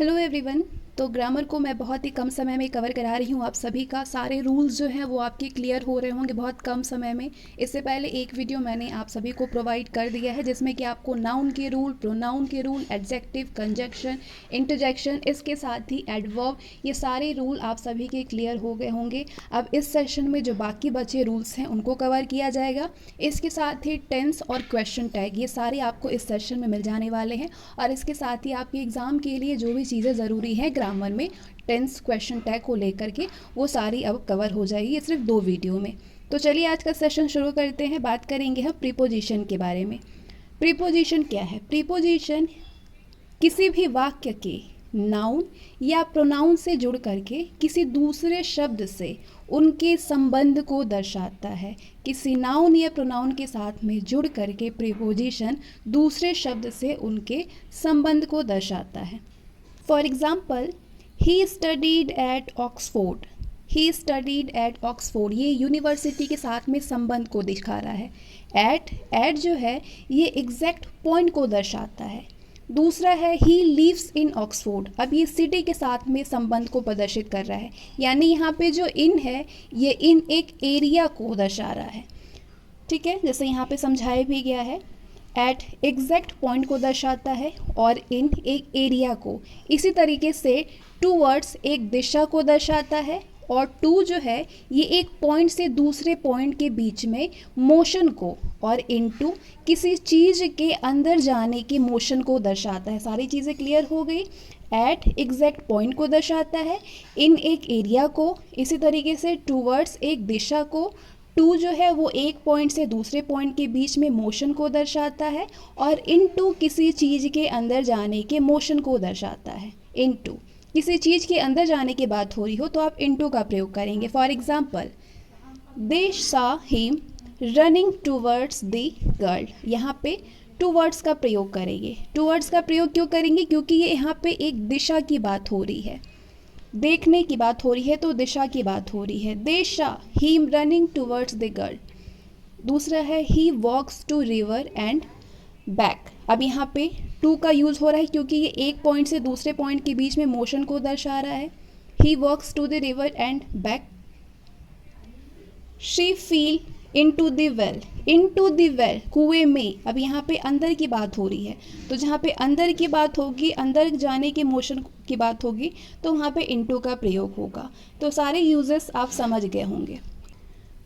Hello everyone. तो grammar को मैं बहुत ही कम समय में कवर करा रही हूँ। आप सभी का सारे रूल्स जो हैं वो आपके क्लियर हो रहे होंगे बहुत कम समय में। इससे पहले एक वीडियो मैंने आप सभी को प्रोवाइड कर दिया है जिसमें कि आपको नाउन के रूल, प्रोनाउन के रूल, एडजेक्टिव, कंजक्शन, इंटरजेक्शन, इसके साथ ही एडवर्ब, ये सारे रूल आप सभी के क्लियर हो गए होंगे। अब इस सेशन में जो बाकी बचे रूल्स हैं उनको कवर किया जाएगा। इसके साथ ही टेंस और क्वेश्चन टैग, ये सारे आपको इस सेशन में मिल जाने वाले हैं। और इसके साथ ही आपके एग्ज़ाम के लिए जो भी चीज़ें ज़रूरी हैं ग्रामर में टेंस क्वेश्चन टैग को लेकर के, वो सारी अब कवर हो जाएगी सिर्फ 2 वीडियो में। तो चलिए आज का सेशन शुरू करते हैं। बात करेंगे हम प्रीपोजिशन के बारे में। प्रीपोजिशन क्या है? प्रीपोजिशन किसी भी वाक्य के नाउन या प्रोनाउन से जुड़ करके किसी दूसरे शब्द से उनके संबंध को दर्शाता है। किसी नाउन या प्रोनाउन के साथ में जुड़ करके प्रीपोजिशन दूसरे शब्द से उनके संबंध को दर्शाता है। For example, he studied at Oxford. He studied at Oxford, ये यूनिवर्सिटी के साथ में संबंध को दिखा रहा है। एट जो है ये एग्जैक्ट पॉइंट को दर्शाता है। दूसरा है ही लिव्स इन ऑक्सफोर्ड, अब ये सिटी के साथ में संबंध को प्रदर्शित कर रहा है। यानी यहाँ पे जो इन है ये इन एक एरिया को दर्शा रहा है। ठीक है, जैसे यहाँ पे समझाया भी गया है। एट एग्जैक्ट पॉइंट को दर्शाता है और इन एक एरिया को। इसी तरीके से टूवर्ड्स एक दिशा को दर्शाता है और टू जो है ये एक पॉइंट से दूसरे पॉइंट के बीच में मोशन को, और इनटू किसी चीज़ के अंदर जाने के मोशन को दर्शाता है। सारी चीज़ें क्लियर हो गई। एट एग्जैक्ट पॉइंट को दर्शाता है, इन एक एरिया को, इसी तरीके से टूवर्ड्स एक दिशा को, टू जो है वो एक पॉइंट से दूसरे पॉइंट के बीच में मोशन को दर्शाता है, और इनटू किसी चीज़ के अंदर जाने के मोशन को दर्शाता है। इनटू किसी चीज़ के अंदर जाने की बात हो रही हो तो आप इनटू का प्रयोग करेंगे। For example, they saw him running towards the girl, यहाँ पे टूवर्ड्स का प्रयोग करेंगे। टूवर्ड्स का प्रयोग क्यों करेंगे? क्योंकि ये यहाँ पे एक दिशा की बात हो रही है, देखने की बात हो रही है, तो दिशा की बात हो रही है। They saw him running towards the girl. दूसरा है he walks to river and back. अब यहाँ पे टू का यूज़ हो रहा है क्योंकि ये एक पॉइंट से दूसरे पॉइंट के बीच में मोशन को दर्शा रहा है। He walks to the river and back. She fell into the well. Into the well, कुएं में। अब यहाँ पे अंदर की बात हो रही है, तो जहाँ पे अंदर की बात होगी, अंदर जाने के मोशन की बात होगी, तो वहाँ पे इनटू का प्रयोग होगा। तो सारे यूजेस आप समझ गए होंगे।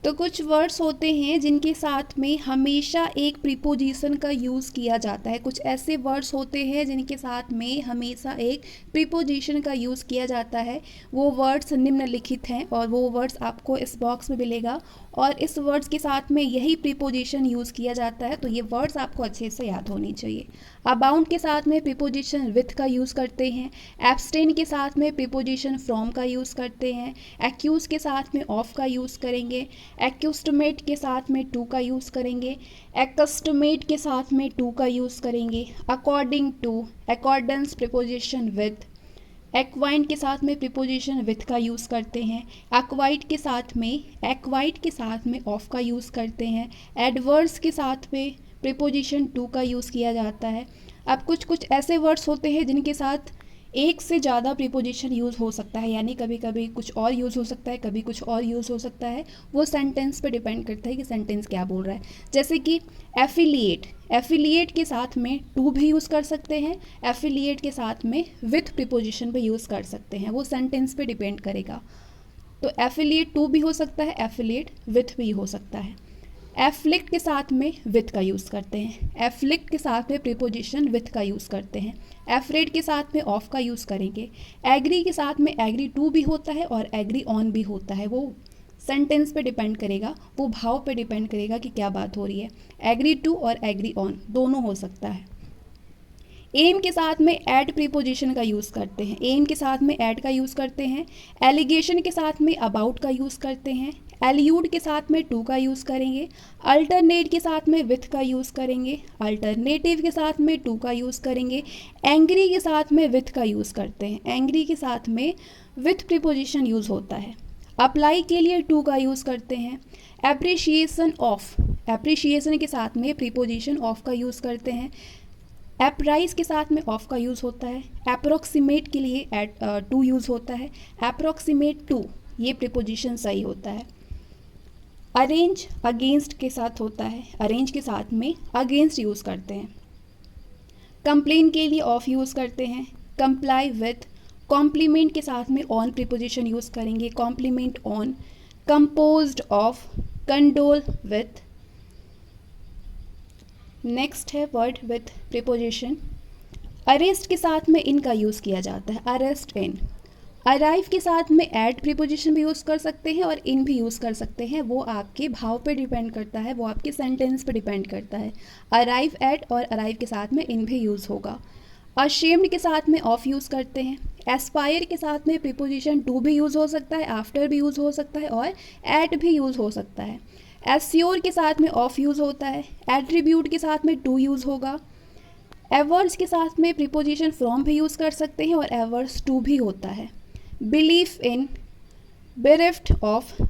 तो कुछ वर्ड्स होते हैं जिनके साथ में हमेशा एक प्रीपोजिशन का यूज़ किया जाता है। कुछ ऐसे वर्ड्स होते हैं जिनके साथ में हमेशा एक प्रीपोजिशन का यूज़ किया जाता है। वो वर्ड्स निम्नलिखित हैं और वो वर्ड्स आपको इस बॉक्स में मिलेगा, और इस वर्ड्स के साथ में यही प्रीपोजिशन यूज़ किया जाता है। तो ये वर्ड्स आपको अच्छे से याद होनी चाहिए। अबाउंड के साथ में प्रीपोजिशन विथ का यूज़ करते हैं। एब्सटेन के साथ में प्रीपोजिशन फ्रॉम का यूज़ करते हैं। एक्यूज के साथ में ऑफ का यूज़ करेंगे। एक्यूस्टमेट के साथ में टू का यूज़ करेंगे। एक्स्टमेट के साथ में टू का यूज़ करेंगे। According to, accordance preposition with. Acquaint के साथ में प्रीपोजिशन विथ का यूज़ करते हैं। एक्वाइट के साथ में ऑफ का यूज़ करते हैं। एडवर्स के साथ में प्रीपोजिशन टू का यूज़ किया जाता है। अब कुछ ऐसे वर्ड्स होते हैं जिनके साथ एक से ज़्यादा प्रीपोजिशन यूज़ हो सकता है, यानी कभी कभी कुछ और यूज़ हो सकता है, कभी कुछ और यूज़ हो सकता है। वो सेंटेंस पे डिपेंड करता है कि सेंटेंस क्या बोल रहा है। जैसे कि एफिलिएट, एफिलिएट के साथ में टू भी यूज़ कर सकते हैं। एफिलिएट के साथ में विथ प्रीपोजिशन भी यूज़ कर सकते हैं। वो सेंटेंस पे डिपेंड करेगा। तो एफिलिएट टू भी हो सकता है, एफिलिएट विथ भी हो सकता है। एफ्लिक्ट के साथ में विथ का यूज़ करते हैं। एफ्लिक्ट के साथ में प्रीपोजिशन विथ का यूज़ करते हैं। एफ्रेड के साथ में ऑफ का यूज़ करेंगे। एग्री के साथ में एग्री टू भी होता है और एग्री ऑन भी होता है। वो सेंटेंस पे डिपेंड करेगा, वो भाव पे डिपेंड करेगा कि क्या बात हो रही है। एग्री टू और एग्री ऑन दोनों हो सकता है। एम के साथ में ऐड प्रीपोजिशन का यूज़ करते हैं। एम के साथ में ऐड का यूज़ करते हैं। एलिगेशन के साथ में अबाउट का यूज़ करते हैं। एल्यूड के साथ में टू का यूज़ करेंगे। अल्टरनेट के साथ में विथ का यूज़ करेंगे। अल्टरनेटिव के साथ में टू का यूज़ करेंगे। एंग्री के साथ में विथ का यूज़ करते हैं। एंग्री के साथ में विथ प्रीपोजिशन यूज़ होता है। अप्लाई के लिए टू का यूज़ करते हैं। एप्रिशिएशन ऑफ, एप्रिशिएशन के साथ में प्रीपोजिशन ऑफ का यूज़ करते हैं। अप्राइज के साथ में ऑफ का यूज़ होता है। अप्रोक्सीमेट के लिए एट टू यूज़ होता है। अप्रोक्सीमेट टू ये प्रीपोजिशन सही होता है। अरेंज अगेंस्ट के साथ होता है। अरेंज के साथ में अगेंस्ट यूज़ करते हैं। कंप्लेन के लिए ऑफ यूज़ करते हैं। Comply with. कॉम्प्लीमेंट के साथ में ऑन प्रीपोजिशन यूज़ करेंगे। Compliment on. Composed of. Condole with. Next है वर्ड विथ प्रीपोजिशन। अरेस्ट के साथ में इन का यूज़ किया जाता है। अरेस्ट इन। अराइव के साथ में एट प्रीपोजिशन भी यूज़ कर सकते हैं और इन भी यूज़ कर सकते हैं। वो आपके भाव पे डिपेंड करता है, वो आपके सेंटेंस पे डिपेंड करता है। अराइव एट और अराइव के साथ में इन भी यूज़ होगा। अशेम्ड के साथ में ऑफ यूज़ करते हैं। एस्पायर के साथ में प्रीपोजिशन टू भी यूज़ हो सकता है, आफ्टर भी यूज़ हो सकता है और एट भी यूज़ हो सकता है। एस्योर के साथ में ऑफ यूज़ होता है। एट्रीब्यूट के साथ में टू यूज़ होगा। एवर्स के साथ में प्रीपोजिशन फ्रॉम भी यूज़ कर सकते हैं और एवर्स टू भी होता है। Belief in. बेरिफ्ट ऑफ।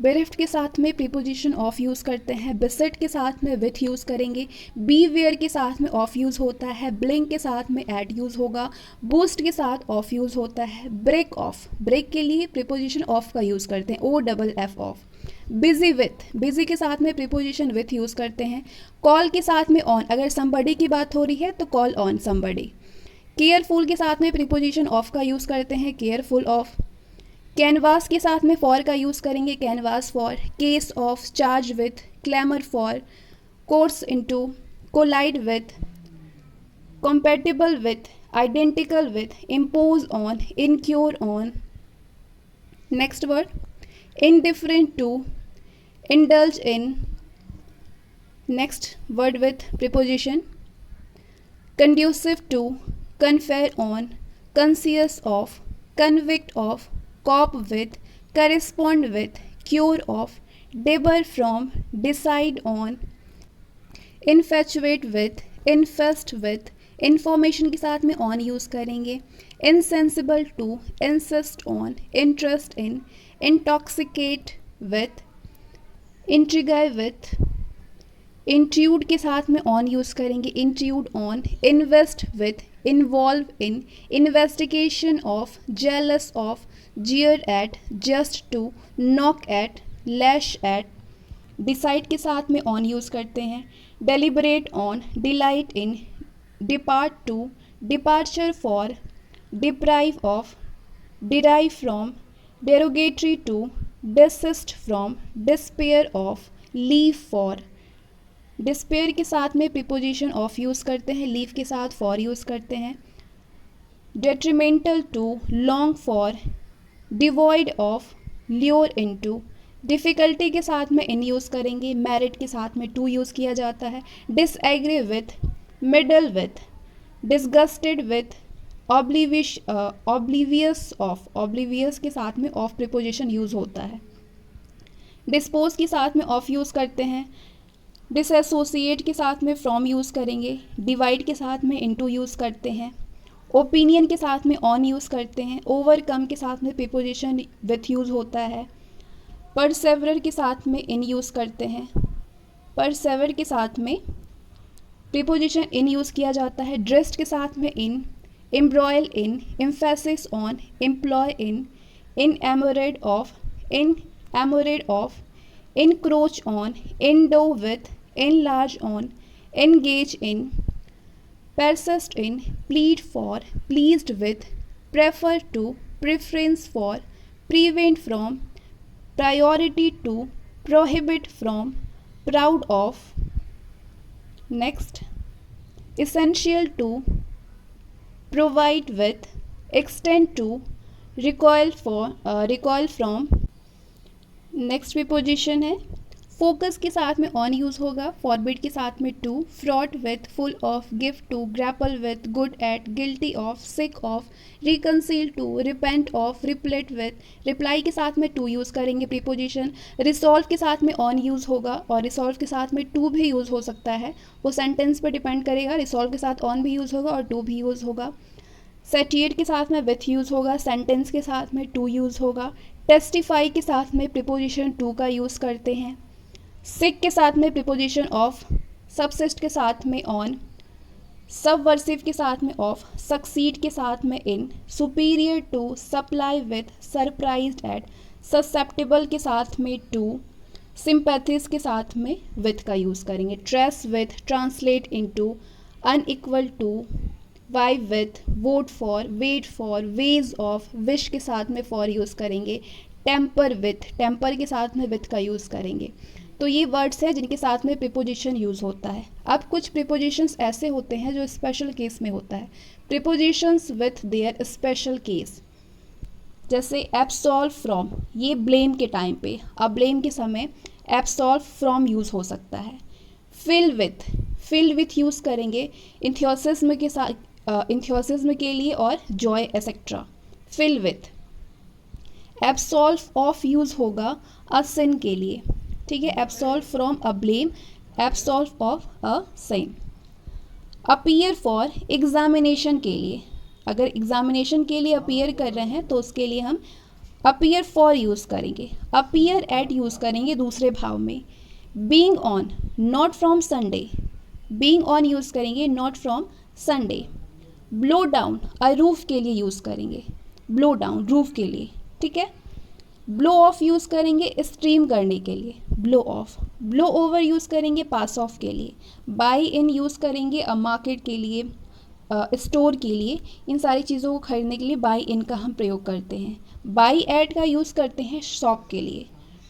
बेरिफ्ट के साथ में प्रीपोजिशन ऑफ यूज़ करते हैं। बिसेट के साथ में विथ यूज़ करेंगे। बी वेयर के साथ में ऑफ यूज़ होता है। ब्लिंक के साथ में एट यूज़ होगा। बूस्ट के साथ ऑफ यूज़ होता है। Break of. ब्रेक के लिए प्रीपोजिशन ऑफ का यूज़ करते हैं। OFF of. Busy with. Busy के साथ में प्रीपोजिशन विथ यूज़ करते हैं। कॉल के साथ में ऑन। अगर समबडी की बात हो रही है तो कॉल ऑन समबडी। केयरफुल के साथ में प्रीपोजिशन ऑफ का यूज़ करते हैं। Careful of. कैनवास के साथ में फॉर का यूज़ करेंगे। Canvass for. Case of. Charge with. Clamour for. Coerce into. Collide with. Compatible with. Identical with. Impose on. Incur on. Next word indifferent to, indulge in. Next word with preposition. Conducive to, confer on, conscious of, convict of, cope with, correspond with, cure of, debar from, decide on, infatuate with, infest with. Information के साथ में on use करेंगे। Insensible to, insist on, interest in, intoxicate with, intrigue with. Intrude के साथ में on use करेंगे। Intrude on. Invest with, involve in, investigation of, jealous of, jeer at, just to, knock at, lash at. Decide के साथ में on use करते हैं। Deliberate on, delight in, depart to, departure for, deprive of, derive from, derogatory to, desist from, despair of, leave for। despair के साथ में preposition of use करते हैं। लीव के साथ फॉर यूज़ करते हैं। detrimental to, long for, devoid of, lure into। Difficulty के साथ में इन यूज़ करेंगे। merit के साथ में टू यूज़ किया जाता है। disagree with, middle with, disgusted with, oblivious of. Oblivious के साथ में ऑफ प्रीपोजिशन यूज़ होता है। डिस्पोज के साथ में ऑफ यूज़ करते हैं। डिसएसोसिएट के साथ में फ्रॉम यूज़ करेंगे। डिवाइड के साथ में इनटू यूज़ करते हैं। ओपिनियन के साथ में ऑन यूज़ करते हैं। ओवरकम के साथ में प्रीपोजिशन विथ यूज़ होता है। परसेवरर के साथ में इन यूज़ करते हैं। परसेवर के साथ में प्रीपोजिशन इन यूज़ किया जाता है। ड्रेस्ड के साथ में इन। Embroil in, emphasis on, employ in, enamored of, encroach on, endow with, enlarge on, engage in, persist in, plead for, pleased with, prefer to, preference for, prevent from, priority to, prohibit from, proud of. Next, essential to, provide with, extend to, recoil from। Next preposition है। Focus के साथ में on use होगा। Forbid के साथ में to. Fraught with, full of, give to, grapple with, good at, guilty of, sick of, reconcile to, repent of, replete with. Reply के साथ में टू यूज़ करेंगे प्रीपोजिशन। रिसॉल्व के साथ में ऑन यूज़ होगा और रिसॉल्व के साथ में टू भी यूज़ हो सकता है, वो सेंटेंस पर डिपेंड करेगा। रिसॉल्व के साथ ऑन भी यूज़ होगा और टू भी यूज़ होगा। सेटिएट के साथ में विथ यूज़ होगा। सेंटेंस के साथ में टू यूज़ होगा। टेस्टिफाई के साथ में प्रीपोजिशन टू का यूज़ करते हैं। सिक के साथ में प्रीपोजिशन ऑफ। सबसिस्ट के साथ में ऑन। सबवर्सिव के साथ में ऑफ, सक्सीड के साथ में in, superior to, supply with, surprised at, susceptible के साथ में टू, सिंपैथीज के साथ में विथ का यूज़ करेंगे, trace with, translate into, unequal to, vie with, vote for, wait for, wage of, wish के साथ में फॉर यूज़ करेंगे, टेम्पर विथ, टेम्पर के साथ में विथ का यूज़ करेंगे। तो ये वर्ड्स हैं जिनके साथ में प्रीपोजिशन यूज़ होता है। अब कुछ प्रीपोजिशंस ऐसे होते हैं जो स्पेशल केस में होता है, prepositions with their special case, जैसे एब्सॉल्व फ्रॉम, ये ब्लेम के टाइम पे, अब ब्लेम के समय एब्सॉल्व फ्रॉम यूज़ हो सकता है। फिल विथ यूज़ करेंगे इंथियोसिज्म के साथ, इंथियोसिज्म के लिए और joy etcetera, fill with. Absolve of use होगा अ सिन के लिए, ठीक है, absolve from a blame, absolve of a sin. Appear for examination के लिए, अगर एग्जामिनेशन के लिए अपीयर कर रहे हैं तो उसके लिए हम अपीयर फॉर यूज़ करेंगे। अपीयर एट यूज़ करेंगे दूसरे भाव में। Being on, not from Sunday, being on use करेंगे not from Sunday. Blow down, a roof के लिए यूज़ करेंगे, ब्लो डाउन रूफ के लिए, ठीक है। ब्लो ऑफ यूज़ करेंगे स्ट्रीम करने के लिए, blow of. Blow over use करेंगे पास ऑफ के लिए। बाई इन यूज़ करेंगे अ मार्केट के लिए, स्टोर के लिए, इन सारी चीज़ों को खरीदने के लिए बाई इन का हम प्रयोग करते हैं। बाई एट का यूज़ करते हैं शॉप के लिए,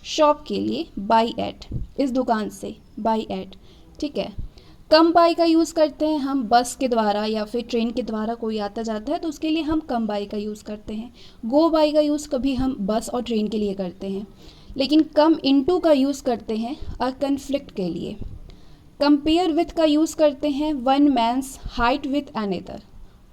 शॉप के लिए बाई एट, इस दुकान से बाई एट, ठीक है। कम बाई का यूज़ करते हैं हम बस के द्वारा या फिर ट्रेन के द्वारा कोई आता जाता है तो उसके लिए हम कम बाई का यूज़ करते हैं। गो बाई का यूज़ कभी हम बस और ट्रेन के लिए करते हैं, लेकिन कम इनटू का यूज़ करते हैं अ कन्फ्लिक्ट के लिए। कंपेयर विथ का यूज़ करते हैं one man's height with another,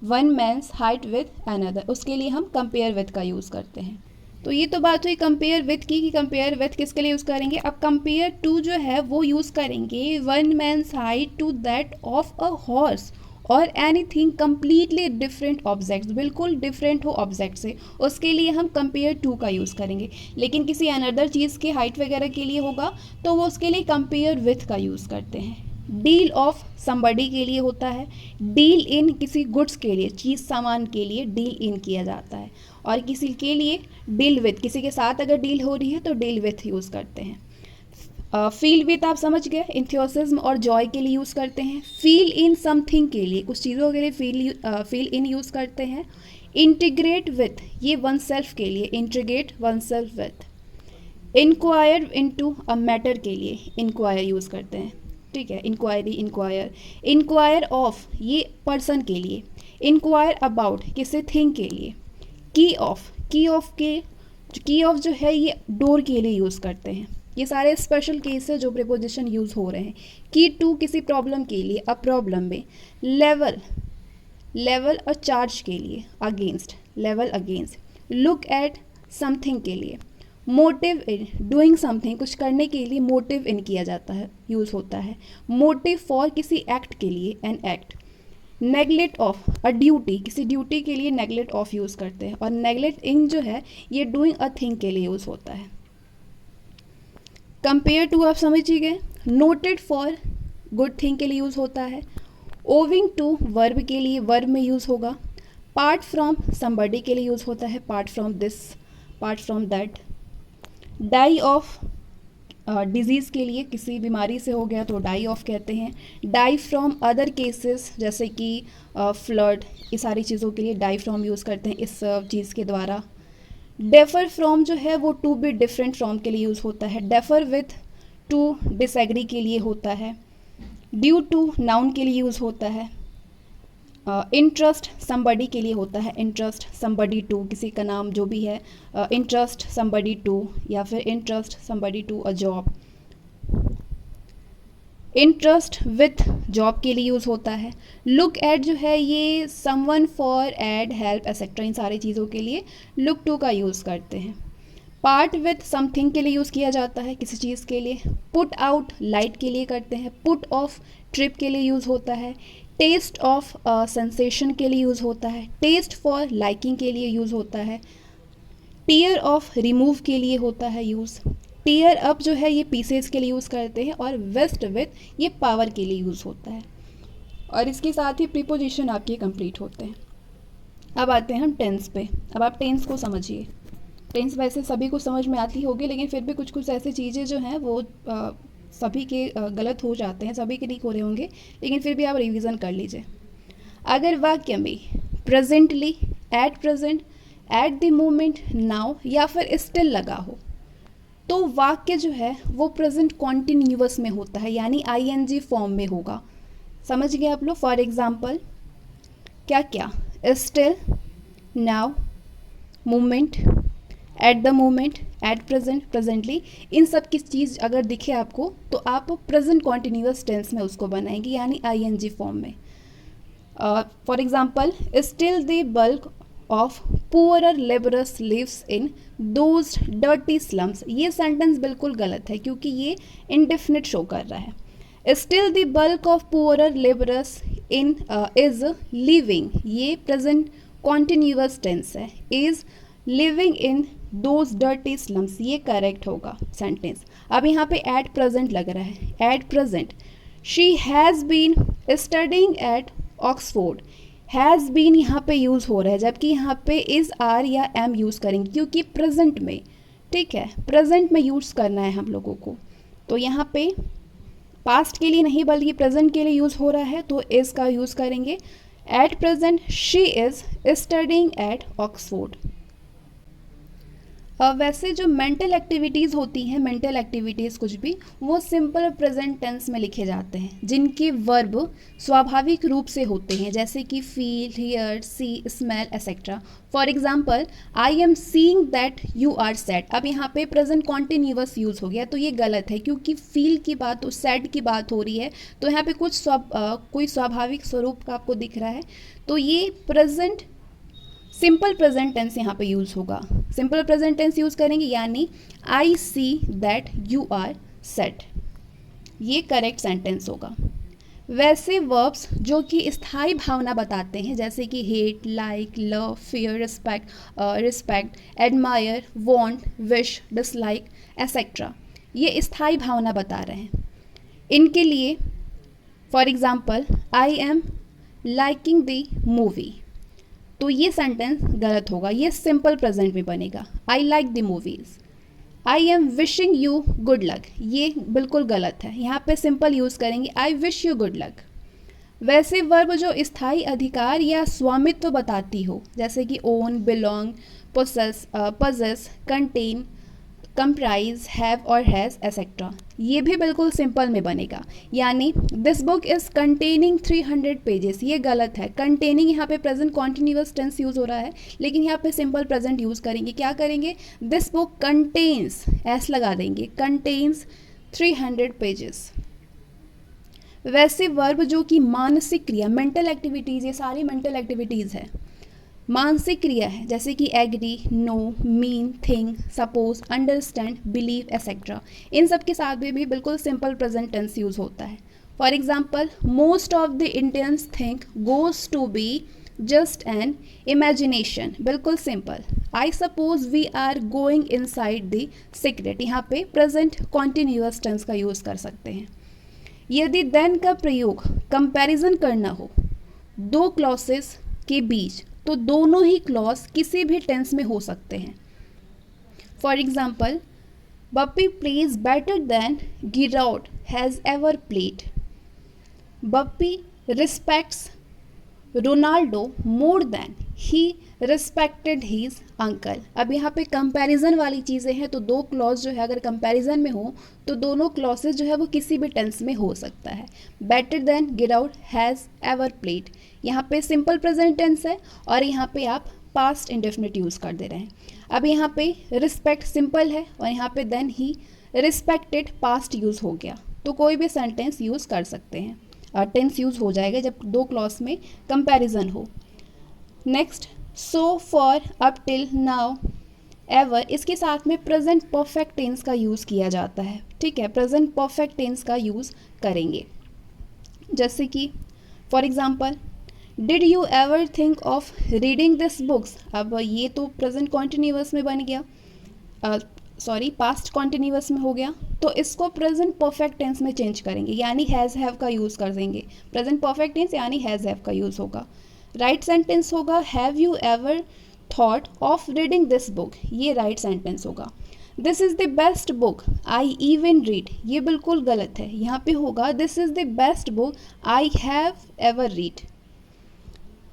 one man's height with another, उसके लिए हम कंपेयर विथ का यूज़ करते हैं। तो ये तो बात हुई कंपेयर विथ की, कि कंपेयर विथ किसके लिए यूज़ करेंगे। अब कंपेयर टू जो है वो यूज़ करेंगे one man's height to that of a horse और एनीथिंग कम्प्लीटली डिफरेंट ऑब्जेक्ट्स, बिल्कुल डिफरेंट हो ऑब्जेक्ट से, उसके लिए हम कंपेयर टू का यूज़ करेंगे। लेकिन किसी अनदर चीज़ के हाइट वगैरह के लिए होगा तो वो उसके लिए कंपेयर विथ का यूज़ करते हैं। डील ऑफ समबडी के लिए होता है, डील इन किसी गुड्स के लिए, चीज़ सामान के लिए डील इन किया जाता है, और किसी के लिए डील विथ, किसी के साथ अगर डील हो रही है तो डील विथ यूज़ करते हैं। फील विथ आप समझ गए, इंथियोसिज्म और जॉय के लिए यूज़ करते हैं। फील इन समथिंग के लिए, कुछ चीज़ों के लिए फील इन यूज़ करते हैं। इंटीग्रेट विथ, ये वन सेल्फ के लिए, integrate oneself with. Inquire into a matter के लिए इंक्वायर यूज़ करते हैं, ठीक है, इंक्वायरी, इंक्वायर। इंक्वायर ऑफ, ये पर्सन के लिए। इंक्वायर अबाउट, किसी थिंग के लिए। की ऑफ, की ऑफ जो है ये डोर के लिए यूज़ करते हैं। ये सारे स्पेशल केस है जो प्रीपोजिशन यूज़ हो रहे हैं। की टू किसी प्रॉब्लम के लिए, अ प्रॉब्लम में। लेवल और चार्ज के लिए, against, level against. Look at something के लिए। मोटिव इन, डूइंग समथिंग, कुछ करने के लिए मोटिव इन किया जाता है, यूज़ होता है। मोटिव फॉर किसी एक्ट के लिए, an act. Neglect of, a duty, किसी ड्यूटी के लिए नेगलेक्ट ऑफ यूज़ करते हैं। और नेगलेक्ट इन जो है ये डूइंग अ थिंग के लिए यूज़ होता है। कंपेयर टू आप समझ ही गए। नोटेड फॉर गुड थिंग के लिए यूज़ होता है। ओविंग टू वर्ब के लिए, वर्ब में यूज़ होगा। पार्ट फ्रॉम समबडी के लिए यूज़ होता है, part from this, part from that. Die of, disease के लिए, किसी बीमारी से हो गया तो डाई ऑफ कहते हैं। डाई फ्रॉम अदर केसेस, जैसे कि फ्लड, ये सारी चीज़ों के लिए डाई फ्रॉम यूज़ करते हैं इस चीज़ के द्वारा। डेफर फ्रॉम जो है वो टू बी डिफरेंट फ्रॉम के लिए यूज़ होता है। डेफर विथ टू डिसएग्री के लिए होता है। ड्यू टू नाउन के लिए यूज़ होता है। इंटरेस्ट समबडी के लिए होता है, इंटरेस्ट समबडी टू, किसी का नाम जो भी है, इंटरेस्ट समबडी टू, या फिर interest somebody to a job. Interest with job के लिए यूज़ होता है। लुक एट जो है ये someone for aid help etcetera, इन सारी चीज़ों के लिए लुक टू का यूज़ करते हैं। पार्ट विथ समथिंग के लिए यूज़ किया जाता है, किसी चीज़ के लिए। पुट आउट लाइट के लिए करते हैं। पुट ऑफ ट्रिप के लिए यूज़ होता है। टेस्ट ऑफ सेंसेशन के लिए यूज़ होता है। टेस्ट फॉर लाइकिंग के लिए यूज़ होता है। टीयर ऑफ रिमूव के लिए होता है यूज़। टीयर अप जो है ये पीसेस के लिए यूज़ करते हैं। और वेस्ट विथ ये पावर के लिए यूज़ होता है। और इसके साथ ही प्रीपोजिशन आपके कंप्लीट होते हैं। अब आते हैं हम टेंस पे। अब आप टेंस को समझिए। टेंस वैसे सभी को समझ में आती होगी, लेकिन फिर भी कुछ कुछ ऐसी चीज़ें जो हैं वो सभी के गलत हो जाते हैं, सभी के नहीं हो रहे होंगे, लेकिन फिर भी आप रिवीजन कर लीजिए। अगर वाक्य में presently, at present, eight the moment, now या फिर स्टिल लगा हो तो वाक्य जो है वो प्रेजेंट कॉन्टिन्यूअस में होता है, यानी आईएनजी फॉर्म में होगा। समझ गए आप लोग। फॉर एग्जाम्पल क्या क्या, still, now, moment, at the moment, at present, presently, इन सब की चीज़ अगर दिखे आपको तो आप प्रेजेंट कॉन्टिन्यूअस टेंस में उसको बनाएंगे, यानी आईएनजी फॉर्म में। For example, still the bulk of poorer labourers lives in those dirty slums. ये सेंटेंस बिल्कुल गलत है क्योंकि ये इंडेफिनिट शो कर रहा है। Still the bulk of poorer labourers in is living, ये प्रेजेंट कॉन्टिन्यूअस टेंस है। Is living in those dirty slums, ये करेक्ट होगा सेंटेंस। अब यहाँ पे एट प्रेजेंट लग रहा है। At present she has been studying at Oxford. Has been यहाँ पे यूज़ हो रहा है, जबकि यहाँ पे इज़, आर या एम यूज़ करेंगे क्योंकि प्रेजेंट में, ठीक है, प्रेजेंट में यूज़ करना है हम लोगों को। तो यहाँ पे पास्ट के लिए नहीं बल्कि प्रेजेंट के लिए यूज़ हो रहा है, तो इज़ का यूज़ करेंगे। Eight present she is studying at Oxford. वैसे जो मेंटल एक्टिविटीज़ होती हैं, मेंटल एक्टिविटीज़ कुछ भी, वो सिंपल प्रेजेंट टेंस में लिखे जाते हैं, जिनके वर्ब स्वाभाविक रूप से होते हैं, जैसे कि feel, here, see, smell etcetera. For example, I am seeing that you are sad. अब यहाँ पे प्रेजेंट कॉन्टिन्यूअस यूज़ हो गया, तो ये गलत है क्योंकि फील की बात, तो सैड की बात हो रही है, तो यहाँ पे कुछ कोई स्वाभाविक स्वरूप का आपको दिख रहा है, तो ये प्रेजेंट सिंपल प्रेजेंट टेंस यहाँ पे यूज़ होगा। सिंपल प्रेजेंट टेंस यूज़ करेंगे, यानी I see that you are said, ये करेक्ट सेंटेंस होगा। वैसे वर्ब्स जो कि स्थायी भावना बताते हैं, जैसे कि hate, like, love, fear, respect, admire, want, wish, dislike etcetera, ये स्थायी भावना बता रहे हैं। इनके लिए for example, I am liking the movie, तो ये सेंटेंस गलत होगा, ये सिंपल प्रेजेंट में बनेगा। I like the movies. I am wishing you good luck, ये बिल्कुल गलत है, यहाँ पे सिंपल यूज़ करेंगे, I wish you good luck. वैसे वर्ब जो स्थायी अधिकार या स्वामित्व बताती हो, जैसे कि own, belong, possess, contain, comprise, have और हैज़ एक्सेट्रा, ये भी बिल्कुल सिंपल में बनेगा, यानी this book is containing 300 pages, ये गलत है। कंटेनिंग यहाँ पे प्रेजेंट कॉन्टिन्यूअस टेंस यूज़ हो रहा है, लेकिन यहाँ पे सिंपल प्रेजेंट यूज़ करेंगे। क्या करेंगे, दिस बुक कंटेन्स, एस लगा देंगे, कंटेन्स 300 पेजेस। वैसे वर्ब जो कि मानसिक क्रिया, मेंटल एक्टिविटीज़, ये सारी मेंटल एक्टिविटीज़ है, मानसिक क्रिया है, जैसे कि agree, know, mean, think, suppose, understand, believe etcetera, इन सब के साथ भी बिल्कुल सिंपल प्रेजेंट टेंस यूज़ होता है। For example, most of the Indians think goes to be just an imagination, बिल्कुल simple. I suppose we are going inside the secret, यहाँ पे प्रेजेंट कॉन्टिन्यूअस टेंस का यूज़ कर सकते हैं। यदि देन का प्रयोग कंपैरिजन करना हो दो क्लॉसेस के बीच, तो दोनों ही क्लॉज किसी भी टेंस में हो सकते हैं। For example, Mbappe plays better than Giroud has ever played. Mbappe respects Ronaldo more than he respected his uncle. अब यहाँ पे कंपैरिजन वाली चीज़ें हैं, तो दो क्लॉज जो है अगर कंपैरिजन में हो तो दोनों क्लॉसेज जो है वो किसी भी टेंस में हो सकता है। Better than, Giroud, has ever played, यहाँ पे सिंपल प्रेजेंट टेंस है और यहाँ पे आप पास्ट इंडेफिनिट यूज़ कर दे रहे हैं। अब यहाँ पे रिस्पेक्ट सिंपल है और यहाँ पे देन ही रिस्पेक्टेड पास्ट यूज़ हो गया, तो कोई भी सेंटेंस यूज़ कर सकते हैं, टेंस यूज़ हो जाएगा जब दो क्लॉज में कंपैरिजन हो। Next, so, for, up till, now, ever, इसके साथ में प्रेजेंट परफेक्ट टेंस का यूज़ किया जाता है, ठीक है, प्रेजेंट परफेक्ट टेंस का यूज़ करेंगे। जैसे कि for example, did you ever think of reading this books. अब ये तो प्रेजेंट कॉन्टिन्यूअस में बन गया, सॉरी पास्ट कॉन्टिन्यूअस में हो गया, तो इसको प्रेजेंट परफेक्ट टेंस में चेंज करेंगे, यानी हैज़ हैव का यूज़ कर देंगे। प्रेजेंट परफेक्ट टेंस यानी हैज़ हैव का यूज़ होगा। राइट सेंटेंस होगा have you ever thought of reading this book, ये राइट सेंटेंस होगा। This is the best book I even read, ये बिल्कुल गलत है। यहाँ पे होगा this is the best book I have ever read.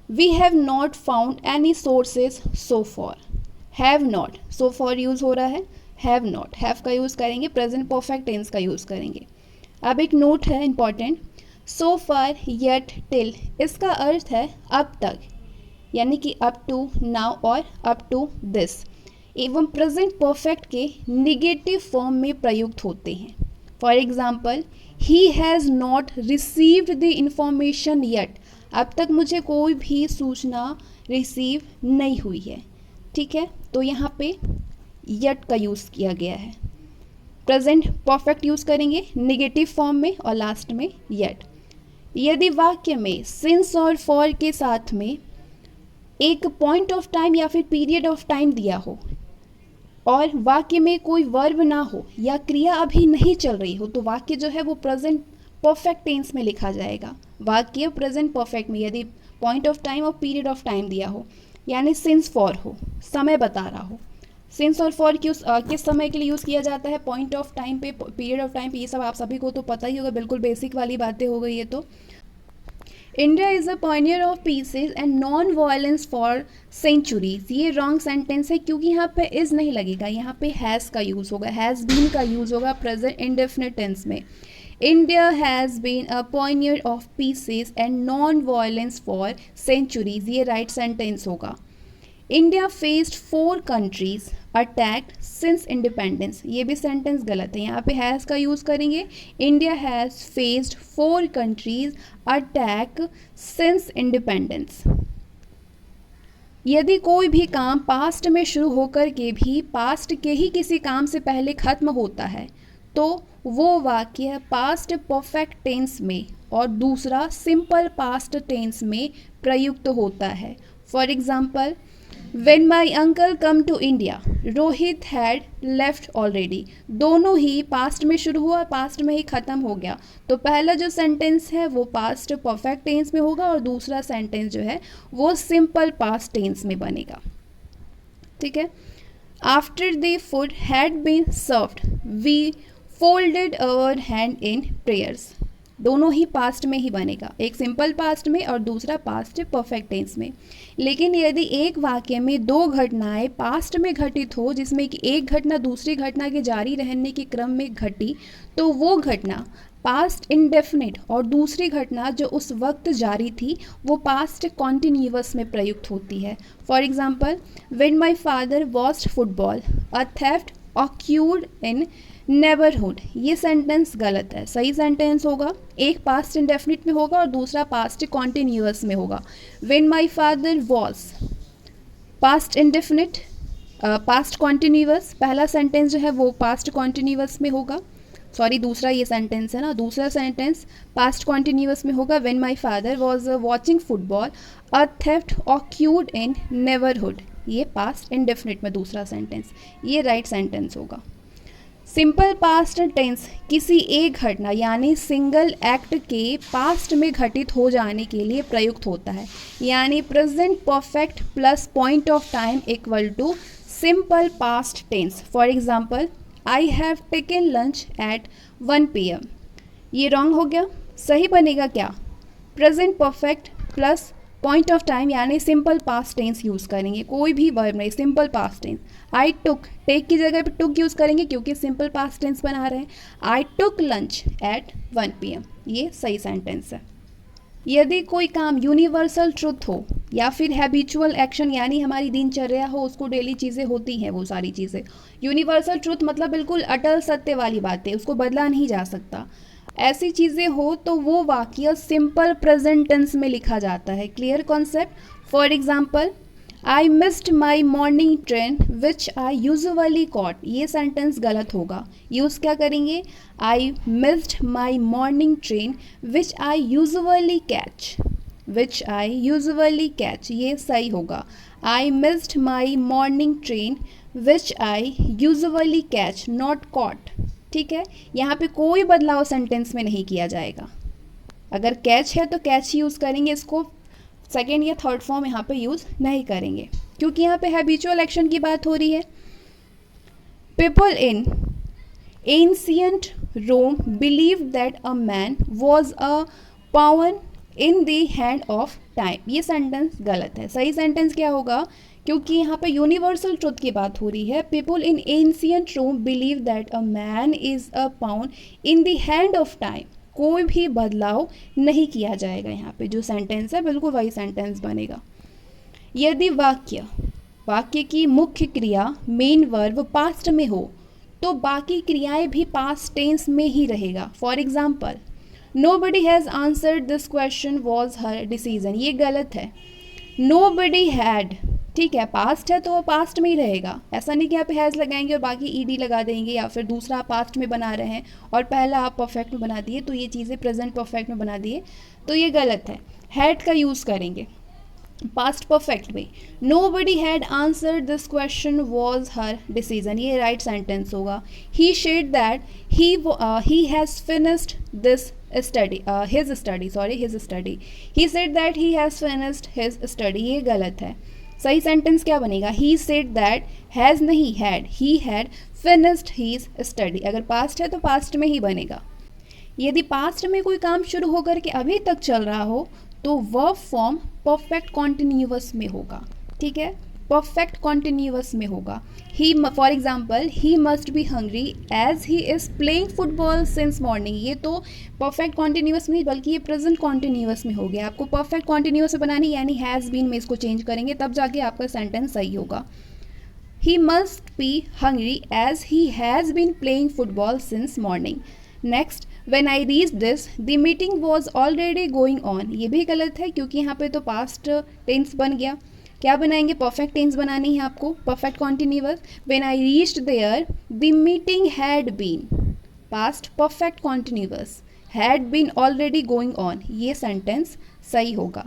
We have not found any sources so for, have not, so for use हो रहा है, हैव नॉट, हैव का यूज़ करेंगे, प्रेजेंट परफेक्ट टेंस का यूज़ करेंगे। अब एक नोट है इंपॉर्टेंट, सो फार येट टिल, इसका अर्थ है अब तक, यानी कि अप टू, नाउ और अप टू दिस, एवं प्रेजेंट परफेक्ट के निगेटिव फॉर्म में प्रयुक्त होते हैं। For example he has not received the information yet, अब तक मुझे कोई भी सूचना रिसीव नहीं हुई है। ठीक है, तो यहाँ पे येट का यूज़ किया गया है। प्रेजेंट परफेक्ट यूज़ करेंगे निगेटिव फॉर्म में और लास्ट में येट। यदि वाक्य में सिंस और फॉर के साथ में एक पॉइंट ऑफ टाइम या फिर पीरियड ऑफ टाइम दिया हो और वाक्य में कोई वर्ब ना हो या क्रिया अभी नहीं चल रही हो, तो वाक्य जो है वो प्रेजेंट परफेक्ट टेंस में लिखा जाएगा। वाक्य प्रेजेंट परफेक्ट में यदि पॉइंट ऑफ टाइम और पीरियड ऑफ टाइम दिया हो, यानी सिंस फॉर हो, समय बता रहा हो। सिंस और फॉर किस समय के लिए यूज़ किया जाता है, पॉइंट ऑफ टाइम पे, पीरियड ऑफ टाइम पे, ये सब आप सभी को तो पता ही होगा, बिल्कुल बेसिक वाली बातें हो गई है। तो India is a pioneer of pieces and non violence for centuries, ये रॉन्ग सेंटेंस है क्योंकि यहाँ पे इज़ नहीं लगेगा, यहाँ पे हैज़ का यूज़ होगा, हैज़ बीन का यूज़ होगा प्रेजेंट इंडेफिनिट टेंस में। India has been a pioneer of pieces and non violence for centuries, ये राइट सेंटेंस होगा। India faced 4 countries attacked since independence, ये भी सेंटेंस गलत है, यहाँ पे हैज़ का यूज़ करेंगे। India has faced 4 countries attack since independence. यदि कोई भी काम पास्ट में शुरू होकर के भी पास्ट के ही किसी काम से पहले खत्म होता है तो वो वाक्य पास्ट परफेक्ट टेंस में और दूसरा सिंपल पास्ट टेंस में प्रयुक्त होता है। For example When my uncle come to India, Rohit had left already, दोनों ही पास्ट में शुरू हुआ, पास्ट में ही ख़त्म हो गया, तो पहला जो सेंटेंस है वो पास्ट परफेक्ट टेंस में होगा और दूसरा सेंटेंस जो है वो सिंपल पास्ट टेंस में बनेगा। ठीक है, after the food had been served we folded our hand in prayers, दोनों ही पास्ट में ही बनेगा, एक सिंपल पास्ट में और दूसरा पास्ट परफेक्ट टेंस में। लेकिन यदि एक वाक्य में 2 घटनाएं पास्ट में घटित हो जिसमें कि एक घटना दूसरी घटना के जारी रहने के क्रम में घटी, तो वो घटना पास्ट इंडेफिनिट और दूसरी घटना जो उस वक्त जारी थी वो पास्ट कॉन्टिन्यूअस में प्रयुक्त होती है। For example when my father watched football a theft occurred in neighbourhood, ये सेंटेंस गलत है, सही सेंटेंस होगा एक पास्ट इंडेफिनिट में होगा और दूसरा पास्ट कॉन्टिन्यूअस में होगा। When my father was past indefinite, past continuous, पहला सेंटेंस जो है वो पास्ट कॉन्टिन्यूअस में होगा, सॉरी दूसरा ये सेंटेंस है ना, दूसरा सेंटेंस पास्ट कॉन्टिन्यूअस में होगा। When my father was watching football a theft occurred in neighbourhood, ये पास्ट इंडेफिनिट में दूसरा सेंटेंस, ये राइट सेंटेंस होगा। सिंपल पास्ट टेंस किसी एक घटना यानी सिंगल एक्ट के पास्ट में घटित हो जाने के लिए प्रयुक्त होता है, यानी present perfect plus point of time equal to simple past tense. For example I have taken lunch at 1 PM, ये रॉन्ग हो गया, सही बनेगा क्या, present perfect plus point of time यानी सिंपल पास्ट टेंस यूज़ करेंगे, कोई भी वर्ब नहीं, simple past tense. I took, take की जगह पे टुक यूज़ करेंगे क्योंकि सिंपल पास्ट टेंस बना रहे हैं। आई टुक लंच एट 1 PM, ये सही सेंटेंस है। यदि कोई काम यूनिवर्सल ट्रुथ हो या फिर हैबिचुअल एक्शन यानी हमारी दिनचर्या हो, उसको डेली चीज़ें होती हैं वो सारी चीज़ें, यूनिवर्सल ट्रुथ मतलब बिल्कुल अटल सत्य वाली बातें, उसको बदला नहीं जा सकता, ऐसी चीज़ें हो तो वो वाक्य सिंपल प्रेजेंट टेंस में लिखा जाता है। Clear concept. For example I missed my morning train which I usually caught, ये सेंटेंस गलत होगा, यूज़ क्या करेंगे I missed my morning train which I usually catch, which I usually catch, ये सही होगा। I missed my morning train which I usually catch, not caught, ठीक है, यहाँ पे कोई बदलाव सेंटेंस में नहीं किया जाएगा। अगर कैच है तो कैच यूज़ करेंगे, इसको सेकेंड या थर्ड फॉर्म यहाँ पे यूज़ नहीं करेंगे, क्योंकि यहाँ पे हैबिचुअल एक्शन की बात हो रही है। People in ancient Rome believe that a man was a pawn in the hand of time. ये सेंटेंस गलत है। सही सेंटेंस क्या होगा, क्योंकि यहाँ पे यूनिवर्सल ट्रुथ की बात हो रही है। People in ancient Rome believe that a man is a pound in the hand of time. कोई भी बदलाव नहीं किया जाएगा। यहाँ पे जो सेंटेंस है बिल्कुल वही सेंटेंस बनेगा। यदि वाक्य की मुख्य क्रिया मेन वर्ब पास्ट में हो तो बाकी क्रियाएं भी पास्ट टेंस में ही रहेगा। For example, nobody has answered this question was her decision. ये गलत है। नोबडी हैड, ठीक है, पास्ट है तो वो पास्ट में ही रहेगा। ऐसा नहीं कि आप हैज़ लगाएंगे और बाकी ईडी लगा देंगे, या फिर दूसरा पास्ट में बना रहे हैं और पहला आप परफेक्ट में बना दिए, तो ये चीज़ें प्रेजेंट परफेक्ट में बना दिए, तो ये गलत है। हैड का यूज़ करेंगे पास्ट परफेक्ट में। Nobody had answered this question was her decision, ये राइट सेंटेंस होगा। He said that he has finished this study his study he said that he has finished his study, ये गलत है। सही sentence क्या बनेगा, he said that, has नहीं had, he had finished his study। अगर past है तो पास्ट में ही बनेगा। यदि पास्ट में कोई काम शुरू होकर के अभी तक चल रहा हो तो वर्ब फॉर्म परफेक्ट कॉन्टिन्यूअस में होगा। ठीक है, परफेक्ट कॉन्टिन्यूअस में होगा। He, for example, he must be hungry as he is playing football since morning. ये तो परफेक्ट कॉन्टिन्यूअस नहीं बल्कि ये प्रेजेंट कॉन्टिन्यूअस में हो गया। आपको परफेक्ट कॉन्टिन्यूअस में बनानी, यानी हैज़ बीन में इसको चेंज करेंगे, तब जाके आपका सेंटेंस सही होगा। He must be hungry as he has been playing football since morning. Next, when I reach this the meeting was already going on. ये भी गलत है क्योंकि यहाँ पे तो पास्ट टेंस बन गया। क्या बनाएंगे, परफेक्ट टेंस बनानी है आपको, perfect continuous. When I reached there the meeting had been, past perfect continuous, had been already going on, ये सेंटेंस सही होगा।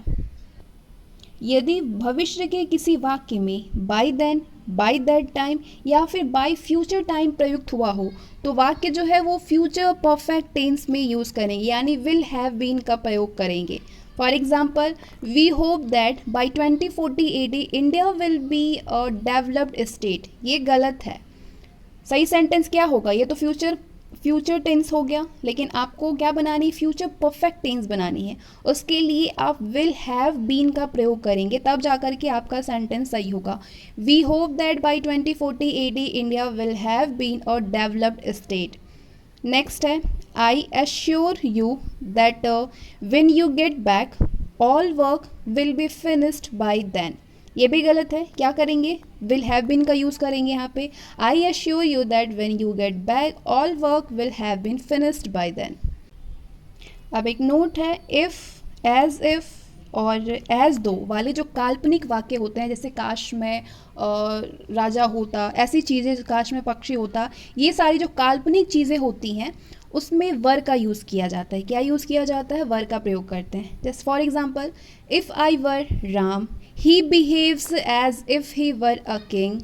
यदि भविष्य के किसी वाक्य में by then, by that time या फिर बाय फ्यूचर टाइम प्रयुक्त हुआ हो तो वाक्य जो है वो फ्यूचर परफेक्ट टेंस में यूज़ करेंगे, यानी विल हैव बीन का प्रयोग करेंगे। For example, we hope that by 2040 AD India will be a developed state. ये गलत है। सही सेंटेंस क्या होगा, ये तो फ्यूचर टेंस हो गया, लेकिन आपको क्या बनानी, फ्यूचर परफेक्ट टेंस बनानी है। उसके लिए आप विल हैव बीन का प्रयोग करेंगे, तब जाकर के आपका सेंटेंस सही होगा। We hope that by 2040 AD India will have been a developed state. Next है, I assure you that when you get back all work will be finished by then. ये भी गलत है। क्या करेंगे, विल हैव बीन का use करेंगे यहाँ पे। I assure you that when you get back all work will have been finished by then. अब एक नोट है, इफ़, एज इफ़ और एज दो वाले जो काल्पनिक वाक्य होते हैं, जैसे काश में राजा होता, ऐसी चीज़ें, काश में पक्षी होता, ये सारी जो काल्पनिक चीज़ें होती हैं उसमें वर का यूज़ किया जाता है। क्या यूज़ किया जाता है, वर का प्रयोग करते हैं। Just for example, if I were Ram he behaves as if he were a king.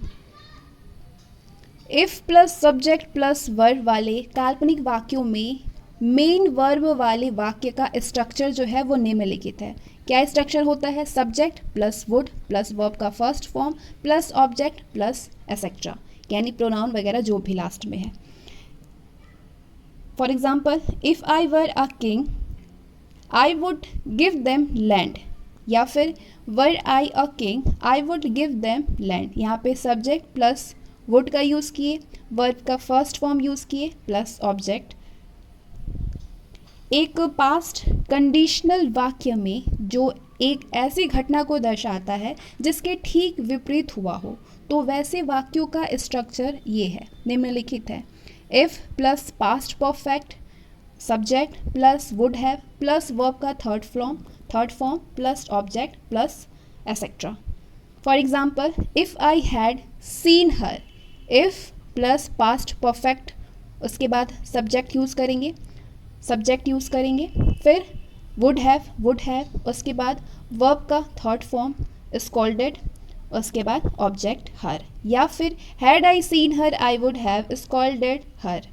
If plus subject plus verb वाले काल्पनिक वाक्यों में मेन वर्ब वाले वाक्य का स्ट्रक्चर जो है वो निम्नलिखित है। क्या स्ट्रक्चर होता है, subject plus would plus verb का first form plus object plus etcetera, यानी प्रोनाउन वगैरह जो भी लास्ट में है। For example, if I were a king I would give them land, या फिर were I a king I would give them land. यहाँ पे सब्जेक्ट प्लस वुड का यूज़ किए, वर्ब का फर्स्ट फॉर्म यूज़ किए प्लस ऑब्जेक्ट। एक past conditional वाक्य में जो एक ऐसी घटना को दर्शाता है जिसके ठीक विपरीत हुआ हो, तो वैसे वाक्यों का स्ट्रक्चर ये है, निम्नलिखित है। If plus past perfect, subject plus would have plus verb का third form plus object plus etcetera. For example, if I had seen her, if plus past perfect, उसके बाद सब्जेक्ट यूज़ करेंगे, फिर वुड हैव, उसके बाद verb का third form scolded, उसके बाद ऑब्जेक्ट हर, या फिर had I seen her I would have scolded her.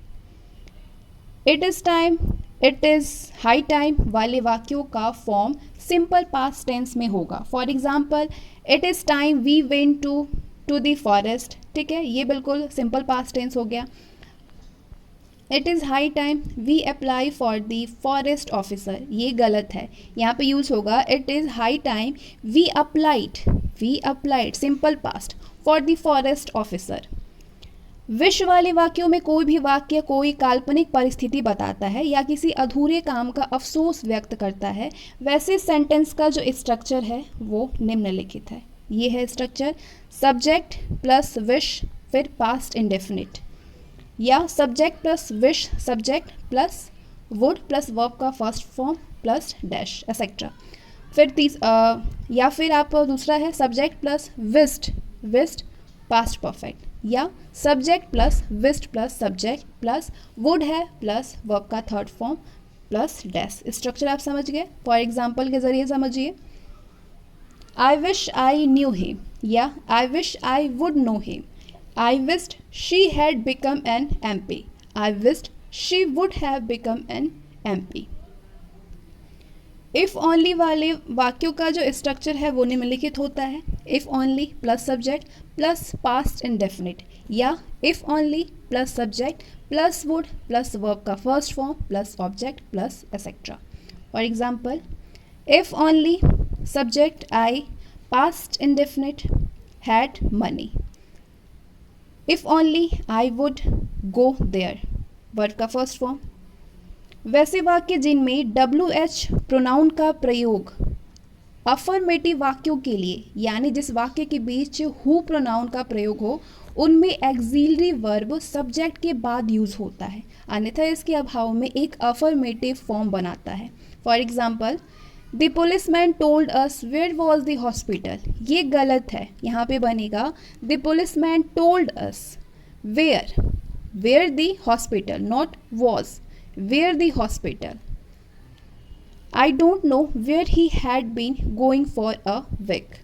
It is time, it is high time वाले वाक्यों का फॉर्म सिंपल पास्ट टेंस में होगा. For example, it is time we went to the forest. ठीक है, ये बिल्कुल सिंपल पास्ट टेंस हो गया. It is high time we apply for the forest officer, ये गलत है. यहाँ पे यूज होगा it is high time we applied simple past for the forest officer. Wish वाले वाक्यों में कोई भी वाक्य कोई काल्पनिक परिस्थिति बताता है या किसी अधूरे काम का अफसोस व्यक्त करता है. वैसे सेंटेंस का जो स्ट्रक्चर है वो निम्नलिखित है. ये है स्ट्रक्चर: सब्जेक्ट प्लस विश, फिर पास्ट इंडेफिनिट, या subject plus wish subject plus would plus verb का first form plus dash etcetera. या फिर आप दूसरा है subject plus wished past perfect, या subject plus wished plus subject plus would है प्लस वर्ब का third form plus dash. Structure आप समझ गए. फॉर एग्जाम्पल के जरिए समझिए: I wish I knew him, या I wish I would know him. I wished she had become an MP. I wished she would have become an MP. If only वाले वाक्यों का जो स्ट्रक्चर है वो निम्नलिखित होता है: if only plus subject plus past indefinite, या if only plus subject plus would plus verb का first form plus object plus etcetera. For example, if only subject I past indefinite had money. If only I would go there, word का first form. वैसे वाक्य जिनमें WH pronoun का प्रयोग affirmative वाक्यों के लिए, यानी जिस वाक्य के बीच हु प्रोनाउन का प्रयोग हो, उनमें एक्सिलरी वर्ब सब्जेक्ट के बाद यूज होता है, अन्यथा इसके अभाव में एक अफर्मेटिव फॉर्म बनाता है. For example, the policeman told us where was the hospital. ये गलत है. यहाँ पे बनेगा the policeman told us where the hospital, not was, where the hospital. I don't know where he had been going for a week.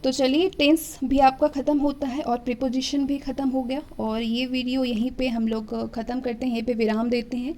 तो चलिए, tense भी आपका ख़त्म होता है और प्रीपोजिशन भी ख़त्म हो गया, और ये वीडियो यहीं पे हम लोग ख़त्म करते हैं, यहीं पे विराम देते हैं.